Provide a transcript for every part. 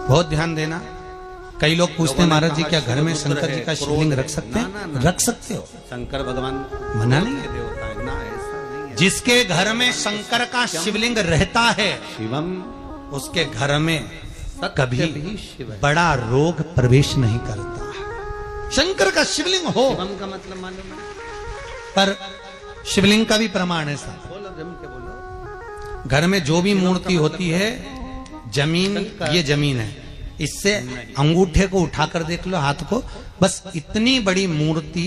बहुत ध्यान देना। कई लोग पूछते हैं महाराज जी क्या घर में शंकर जी का शिवलिंग रख सकते हैं? रख सकते हो, शंकर भगवान मना नहीं है, देवता है ना, ऐसा नहीं है। जिसके घर में शंकर का शिवलिंग रहता है शिवम, उसके घर में कभी बड़ा रोग प्रवेश नहीं करता। शंकर का शिवलिंग हो, शिवम का मतलब मालूम है, पर शिवलिंग का भी प्रमाण है साहब। बोलो जम के बोलो। घर में जो भी मूर्ति होती है, जमीन ये जमीन है, इससे अंगूठे को उठाकर देख लो, हाथ को, बस इतनी बड़ी मूर्ति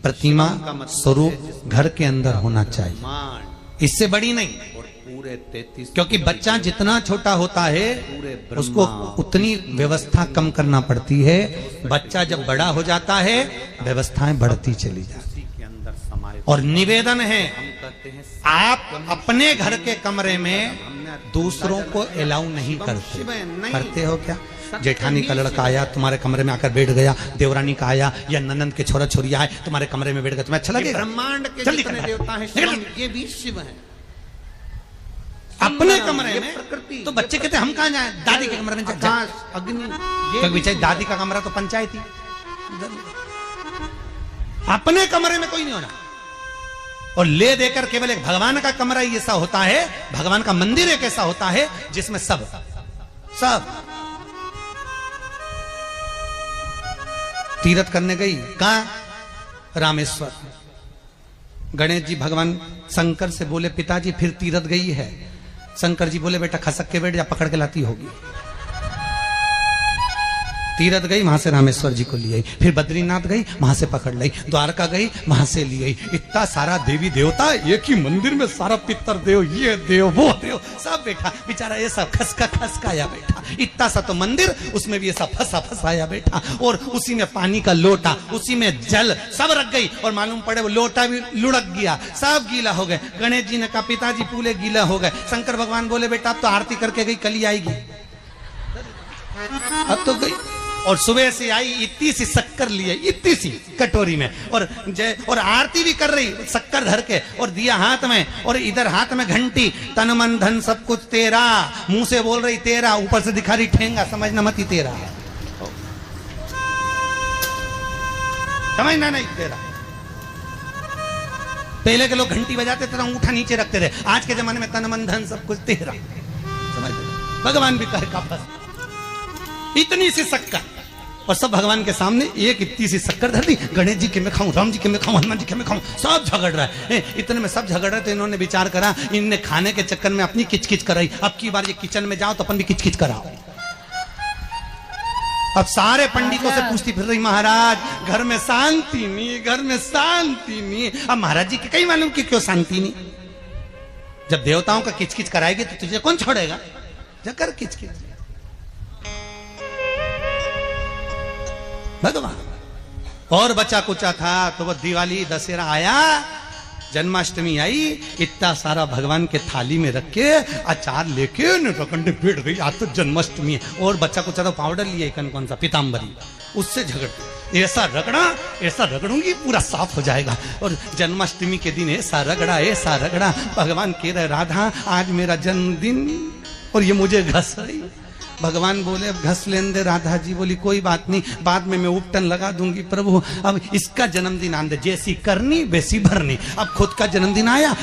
प्रतिमा स्वरूप घर के अंदर होना चाहिए, इससे बड़ी नहीं। पूरे 33, क्योंकि बच्चा जितना छोटा होता है उसको उतनी व्यवस्था कम करना पड़ती है। बच्चा जब बड़ा हो जाता है व्यवस्थाएं बढ़ती चली जाती है। और निवेदन है, आप अपने घर के कमरे में दूसरों को अलाउ नहीं करते। करते हो क्या? जेठानी का लड़का आया तुम्हारे कमरे में आकर बैठ गया, देवरानी का आया या ननंद के छोरा छोरिया है तुम्हारे कमरे में बैठ गया, तुम्हें अच्छा लगेगा? ब्रह्मांड के जितने देवता हैं ये भी शिव हैं। अपने कमरे में प्रकृति, तो बच्चे कहते हम कहां जाएं? दादी के कमरे में जाएं। अग्नि, दादी का कमरा तो पंचायती, अपने कमरे में कोई नहीं होना। और ले देकर केवल एक भगवान का कमरा ही ऐसा होता है, भगवान का मंदिर एक ऐसा होता है जिसमें सब तीर्थ करने गई। कहां? रामेश्वर। गणेश जी भगवान शंकर से बोले पिताजी फिर तीर्थ गई है। शंकर जी बोले बेटा खसक के बैठ जा, पकड़ के लाती होगी। तीरथ गई, वहां से रामेश्वर जी को ले आई, फिर बद्रीनाथ गई, वहां से पकड़ लाई, द्वारका गई, वहां से ले आई। इतना सारा देवी देवता एक ही मंदिर में, सारा पितर देव, ये देव वो देव सब बैठा, बेचारा ये सब खसकाया बैठा। इतना सा तो मंदिर, उसमें भी ऐसा फंसाया बैठा, और उसी में पानी का लोटा, उसी में जल सब रख गई, और मालूम पड़े वो लोटा भी लुढ़क गया, सब गीला हो गए। गणेश जी ने कहा पिताजी पूरे गीला हो गए। शंकर भगवान बोले बेटा अब तो आरती करके गई, कल ही आएगी। अब तो गई, और सुबह से आई, इतनी सी शक्कर लिए, इतनी सी कटोरी में, और आरती भी कर रही शक्कर धर के, और दिया हाथ में, और इधर हाथ में घंटी, तन मन धन सब कुछ तेरा, मुंह से बोल रही तेरा, ऊपर से दिखा रही ठेंगा, समझना मत ही तेरा, समझना नहीं तेरा। पहले के लोग घंटी बजाते थे, अंगूठा नीचे रखते थे, आज के जमाने में तन मन धन सब कुछ तेरा, समझ। भगवान भी कहे का बस इतनी सी शक्कर, और सब भगवान के सामने एक इतनी सी शक्कर धर दी। गणेश जी के मैं खाऊं, राम जी के मैं खाऊं, हनुमान जी के मैं खाऊं, सब झगड़ रहा है। इतने में सब झगड़ रहे, तो इन्होंने विचार करा, इनने खाने के चक्कर में अपनी किचकिच कराई, अब की बार ये किचन में जाओ तो अपन भी किचकिच कराओ। अब सारे पंडितों से पूछती फिर रही महाराज घर में शांति नहीं, घर में शांति नहीं। अब महाराज जी के कहीं मालूम कि क्यों शांति नहीं? जब देवताओं का किचकिच कराएगी तो तुझे कौन छोड़ेगा? जकर किचकिच भगवान। और बचा कुचा था तो वो दिवाली दशहरा आया, जन्माष्टमी आई, इतना सारा भगवान के थाली में रख के अचार लेके रखंडे बैठ गई, आज तो जन्माष्टमी है। और बच्चा कुचा तो पाउडर लिए कौन सा पीताम्बरी, उससे झगड़, ऐसा रगड़ूंगी पूरा साफ हो जाएगा। और जन्माष्टमी के दिन ऐसा रगड़ा, भगवान कह रहे राधा आज मेरा जन्मदिन और ये मुझे घस रही। भगवान बोले अब घस लेने दे। राधा जी बोली कोई बात नहीं, बाद में मैं उपटन लगा दूंगी प्रभु, अब इसका जन्मदिन आंदे, जैसी करनी वैसी भरनी। अब खुद का जन्मदिन आया,